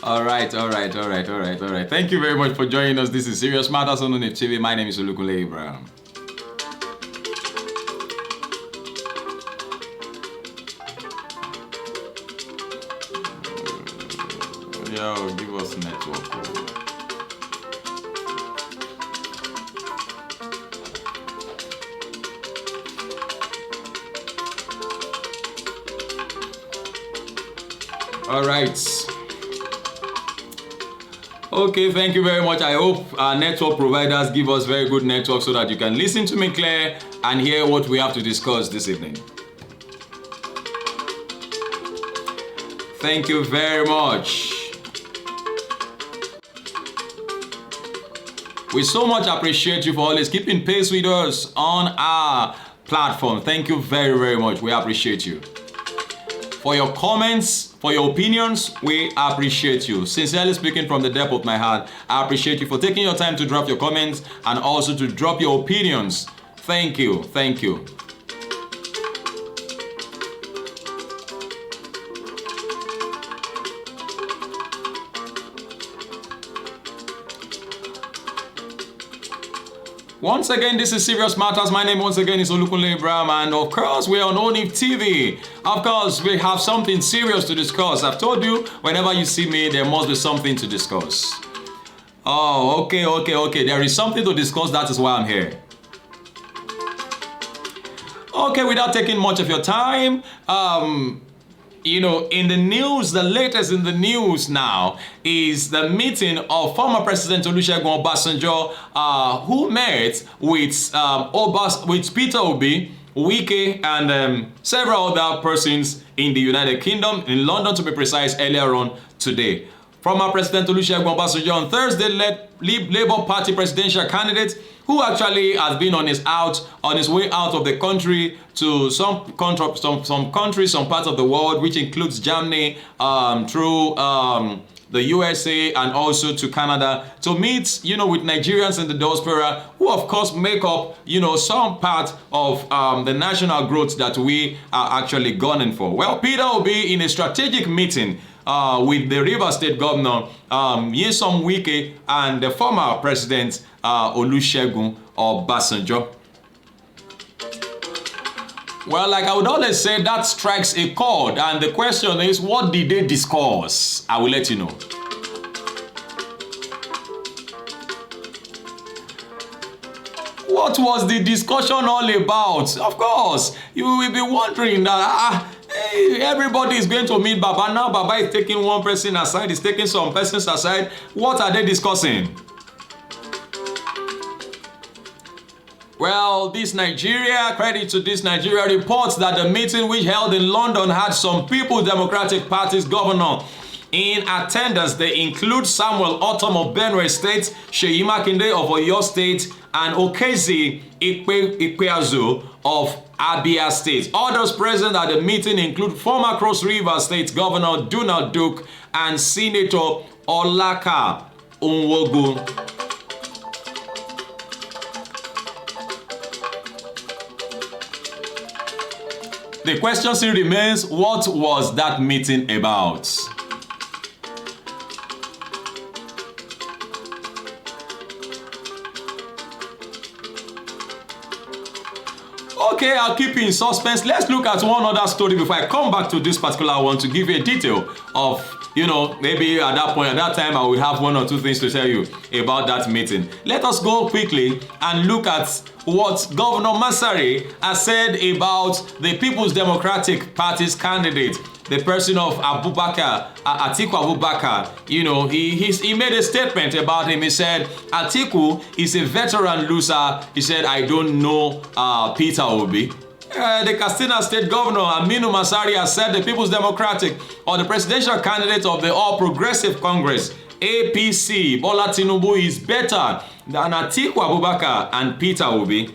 All right. Thank you very much for joining us. This is Serious Matters on ONIF TV. My name is Olukunle Abraham. Yo, give us network. All right. Okay, thank you very much. I hope our network providers give us very good network so that you can listen to me clear and hear what we have to discuss this evening. Thank you very much. We so much appreciate you for always keeping pace with us on our platform. Thank you very, very much. We appreciate you. For your comments, for your opinions, we appreciate you. Sincerely speaking from the depth of my heart, I appreciate you for taking your time to drop your comments and also to drop your opinions. Thank you. Thank you. Once again, this is Serious Matters. My name once again is Olukunle Abraham, and of course, we're on ONIF TV. Of course, we have something serious to discuss. I've told you, whenever you see me, there must be something to discuss. Oh, okay. There is something to discuss. That is why I'm here. Okay, without taking much of your time, in the news, the latest in the news now is the meeting of former President Olusegun Obasanjo, who met with Peter Obi, Wike, and several other persons in the United Kingdom, in London to be precise, earlier on today. Former President Olusegun Obasanjo on Thursday led Labour Party presidential candidate who actually has been on his way out of the country to some countries, some parts of the world, which includes Germany, through the USA, and also to Canada, to meet, with Nigerians in the diaspora, who of course make up, some part of the national growth that we are actually gunning for. Well, Peter Obi, in a strategic meeting with the Rivers State Governor, Nyesom Wike, and the former President Olusegun Obasanjo. Well, like I would always say, that strikes a chord, and the question is, what did they discuss? I will let you know. What was the discussion all about? Of course, you will be wondering that hey, everybody is going to meet Baba. Now Baba is taking one person aside, is taking some persons aside. What are they discussing? Well, credit to this Nigeria reports that the meeting which held in London had some People's Democratic Party's governor in attendance. They include Samuel Otom of Benue State, Seyi Makinde of Oyo State, and Okezi Ikpeazu of Abia State. Others present at the meeting include former Cross River State Governor Donald Duke and Senator Olaka Onwogu. The question still remains, what was that meeting about? Okay, I'll keep you in suspense. Let's look at one other story before I come back to this particular one to give you a detail of, maybe at that time, I will have one or two things to tell you about that meeting. Let us go quickly and look at what Governor Masari has said about the People's Democratic Party's candidate, the person of Atiku Abubakar. He made a statement about him. He said, Atiku is a veteran loser. He said, I don't know Peter Obi. The Katsina State Governor Aminu Masari has said the People's Democratic, or the presidential candidate of the All Progressive Congress, APC, Bola Tinubu, is better than Atiku Abubakar and Peter Obi.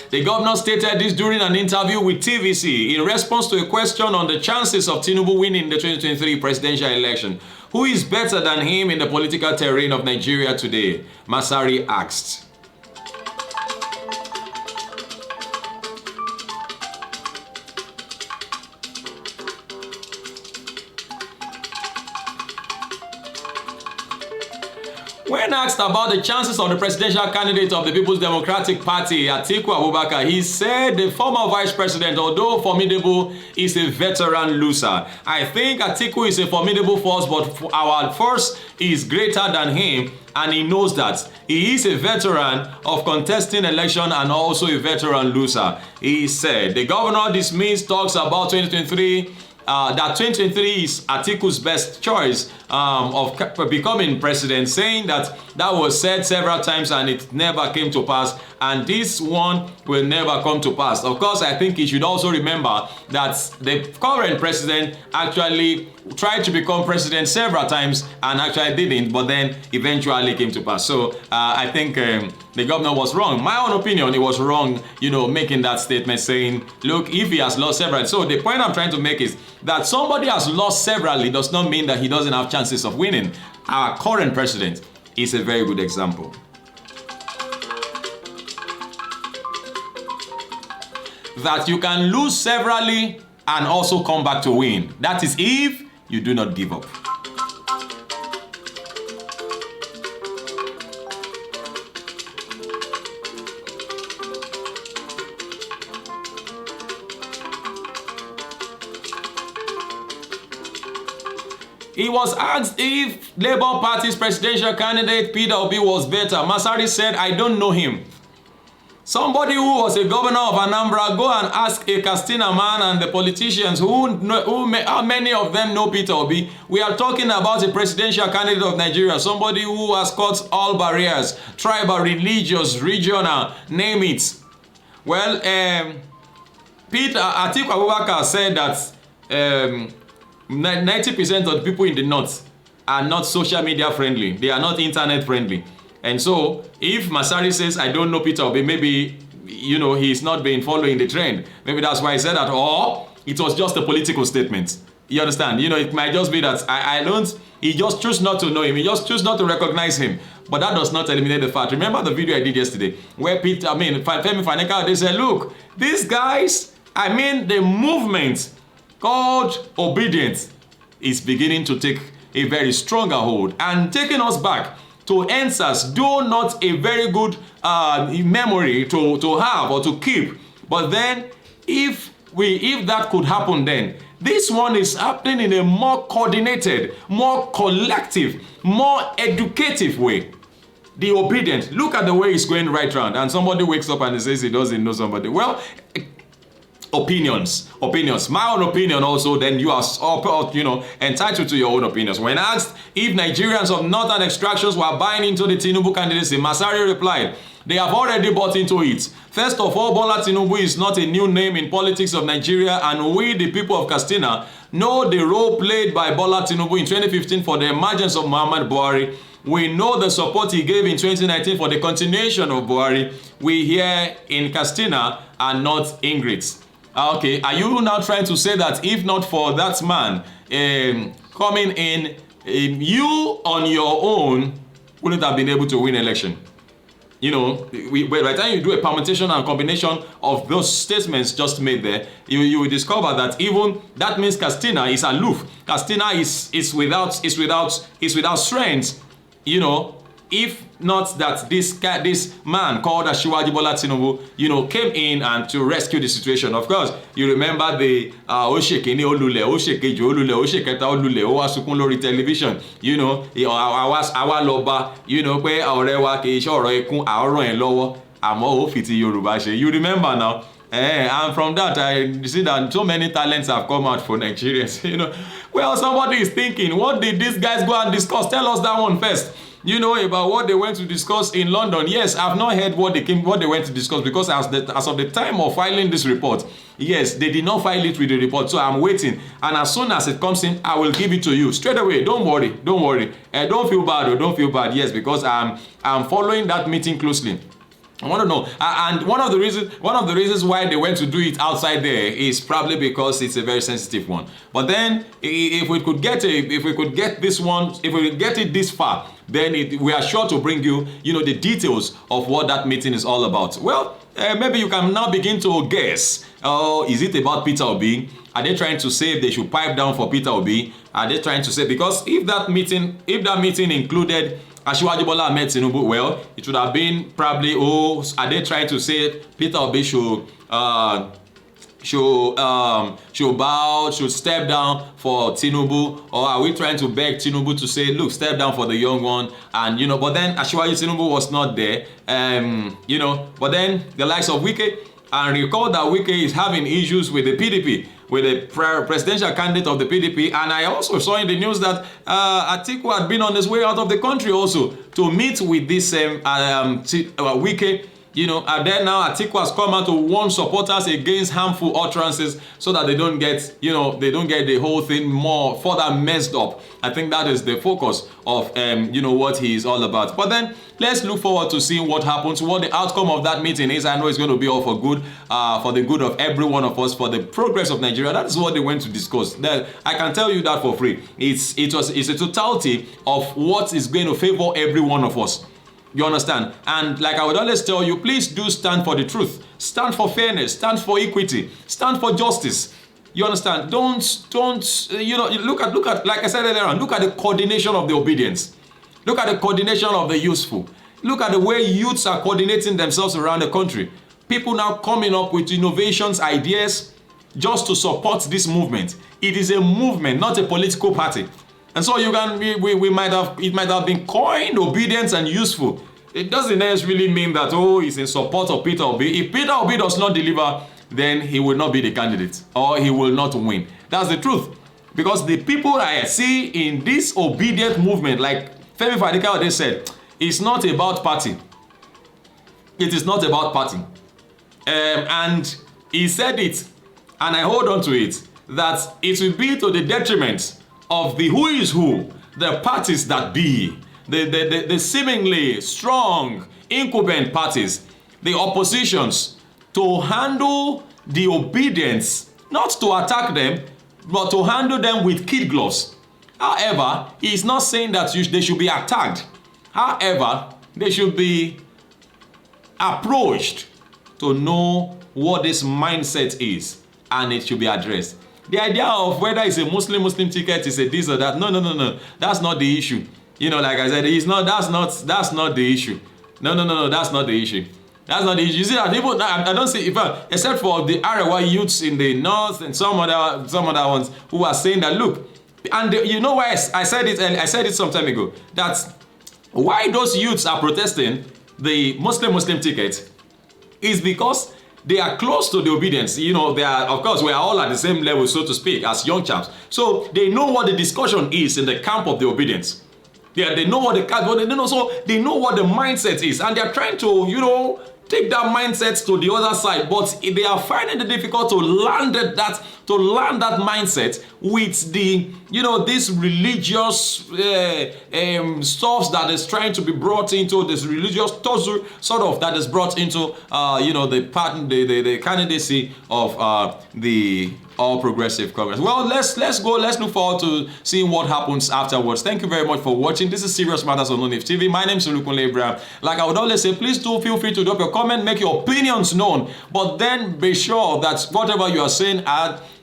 The governor stated this during an interview with TVC in response to a question on the chances of Tinubu winning the 2023 presidential election. Who is better than him in the political terrain of Nigeria today? Masari asked. When asked about the chances of the presidential candidate of the People's Democratic Party, Atiku Abubakar, he said the former vice president, although formidable, is a veteran loser. I think Atiku is a formidable force, but our force is greater than him, and he knows that. He is a veteran of contesting election and also a veteran loser. He said the governor dismissed talks about 2023, that 2023 is Atiku's best choice of becoming president, saying that was said several times and it never came to pass, and this one will never come to pass. Of course, I think he should also remember that the current president actually tried to become president several times and actually didn't, but then eventually came to pass. So I think the governor was wrong. My own opinion, he was wrong, making that statement, saying, look, if he has lost several. So the point I'm trying to make is that somebody has lost severally does not mean that he doesn't have chances of winning. Our current president is a very good example. That you can lose severally and also come back to win. That is if you do not give up. He was asked if Labour Party's presidential candidate Peter Obi was better. Masari said, I don't know him. Somebody who was a governor of Anambra, go and ask a Castina man and the politicians how many of them know Peter Obi. We are talking about a presidential candidate of Nigeria, somebody who has cut all barriers, tribal, religious, regional, name it. Well, Atiku Abubakar said that 90% of the people in the north are not social media friendly. They are not internet friendly. And so if Masari says, I don't know Peter Obi, maybe, he's not been following the trend. Maybe that's why he said that. Or it was just a political statement. You understand? It might just be that he just choose not to know him. He just choose not to recognize him. But that does not eliminate the fact. Remember the video I did yesterday where Femi Faneka, they said, look, these guys, the movement called obedience is beginning to take a very stronger hold and taking us back to answers, though not a very good memory to have or to keep. But then if that could happen, then this one is happening in a more coordinated, more collective, more educative way. The obedient, look at the way it's going right round, and somebody wakes up and he says he doesn't know somebody. Well, opinions. My own opinion also, then you are entitled to your own opinions. When asked if Nigerians of northern extractions were buying into the Tinubu candidacy, Masari replied, they have already bought into it. First of all, Bola Tinubu is not a new name in politics of Nigeria, and we, the people of Castina, know the role played by Bola Tinubu in 2015 for the emergence of Muhammad Buhari. We know the support he gave in 2019 for the continuation of Buhari. We here in Castina are not ingrates. Okay, are you now trying to say that if not for that man coming in, you on your own wouldn't have been able to win election? By the time you do a permutation and combination of those statements just made there, you will discover that even that means Castina is aloof. Castina is without strength. If not that this man called Asiwaju Bola Tinubu, came in and to rescue the situation. Of course, you remember the Oshekini Olule, Oshekeji Olule, Osheketa Olule, Owasukun lórí television, àwa lọ́ba, pé ọ̀rẹ́ wa kì í ṣe ọ̀rọ̀ ikún, àárọ̀ ẹ̀ lọ́wọ́, àmọ́ ó fi ti Yorùbá ṣe. You remember now? And from that, I see that so many talents have come out for Nigerians. Well, somebody is thinking, what did these guys go and discuss? Tell us that one first. About what they went to discuss in London. Yes, I've not heard what they went to discuss, because as of the time of filing this report, yes, they did not file it with the report. So I'm waiting, and as soon as it comes in, I will give it to you straight away. Don't worry. Don't feel bad. Yes, because I'm following that meeting closely. I want to know, and one of the reasons why they went to do it outside there is probably because it's a very sensitive one. But then, if we could get it this far, then we are sure to bring you, the details of what that meeting is all about. Well, maybe you can now begin to guess. Is it about Peter Obi? Are they trying to say they should pipe down for Peter Obi? Are they trying to say, because if that meeting included Asiwaju Bola Ahmed Tinubu, well, it would have been probably, oh, are they trying to say Peter Obi should bow, should step down for Tinubu, or are we trying to beg Tinubu to say, look, step down for the young one? And but then Asiwaju Tinubu was not there, but then the likes of Wike, and recall that Wike is having issues with the PDP, with the presidential candidate of the PDP, and I also saw in the news that Atiku had been on his way out of the country also to meet with this Wike. And then now Atiku has come out to warn supporters against harmful utterances so that they don't get, the whole thing more further messed up. I think that is the focus of, what he is all about. But then let's look forward to seeing what happens, what the outcome of that meeting is. I know it's going to be all for good, for the good of every one of us, for the progress of Nigeria. That is what they went to discuss. That I can tell you that for free. It's a totality of what is going to favor every one of us. You understand? And like I would always tell you, please do stand for the truth. Stand for fairness. Stand for equity. Stand for justice. You understand? Don't, look at, like I said earlier on, look at the coordination of the obedience. Look at the coordination of the useful. Look at the way youths are coordinating themselves around the country. People now coming up with innovations, ideas, just to support this movement. It is a movement, not a political party. And so it might have been coined obedient and useful. It doesn't necessarily mean that, it's in support of Peter Obi. If Peter Obi does not deliver, then he will not be the candidate, or he will not win. That's the truth. Because the people I see in this obedient movement, like Femi Fadika said, it's not about party. It is not about party. And he said it, and I hold on to it, that it will be to the detriment of the who is who, the parties that be, the seemingly strong, incumbent parties, the oppositions, to handle the obedience, not to attack them, but to handle them with kid gloves. However, he is not saying that they should be attacked. However, they should be approached to know what this mindset is, and it should be addressed. The idea of whether it's a Muslim ticket is a this or that, no. That's not the issue. Like I said, that's not the issue. No, that's not the issue. That's not the issue. You see that even I don't see, except for the Arewa youths in the north and some other ones who are saying that, look, and you know why I said it some time ago, that why those youths are protesting the Muslim ticket is because they are close to the obedience. They are, of course, we are all at the same level, so to speak, as young chaps. So they know what the discussion is in the camp of the obedience. They know what they know what the mindset is, and they are trying to, take that mindset to the other side. But they are finding it difficult to land that mindset with the, this religious stuff that is trying to be brought into this religious tussle, sort of, that is brought into, the candidacy of the All Progressive Congress. Well, let's go. Let's look forward to seeing what happens afterwards. Thank you very much for watching. This is Serious Matters on ONIF TV. My name is Olukunle Abraham. Like I would always say, please do feel free to drop your comment, make your opinions known, but then be sure that whatever you are saying,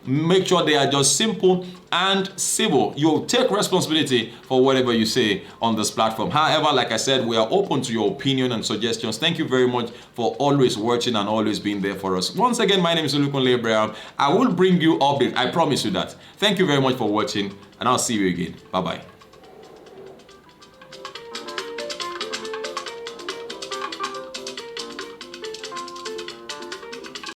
make sure they are just simple and civil. You'll take responsibility for whatever you say on this platform. However, like I said, we are open to your opinion and suggestions. Thank you very much for always watching and always being there for us. Once again, my name is Olukunle Abraham. I will bring you updates. I promise you that. Thank you very much for watching, and I'll see you again. Bye-bye.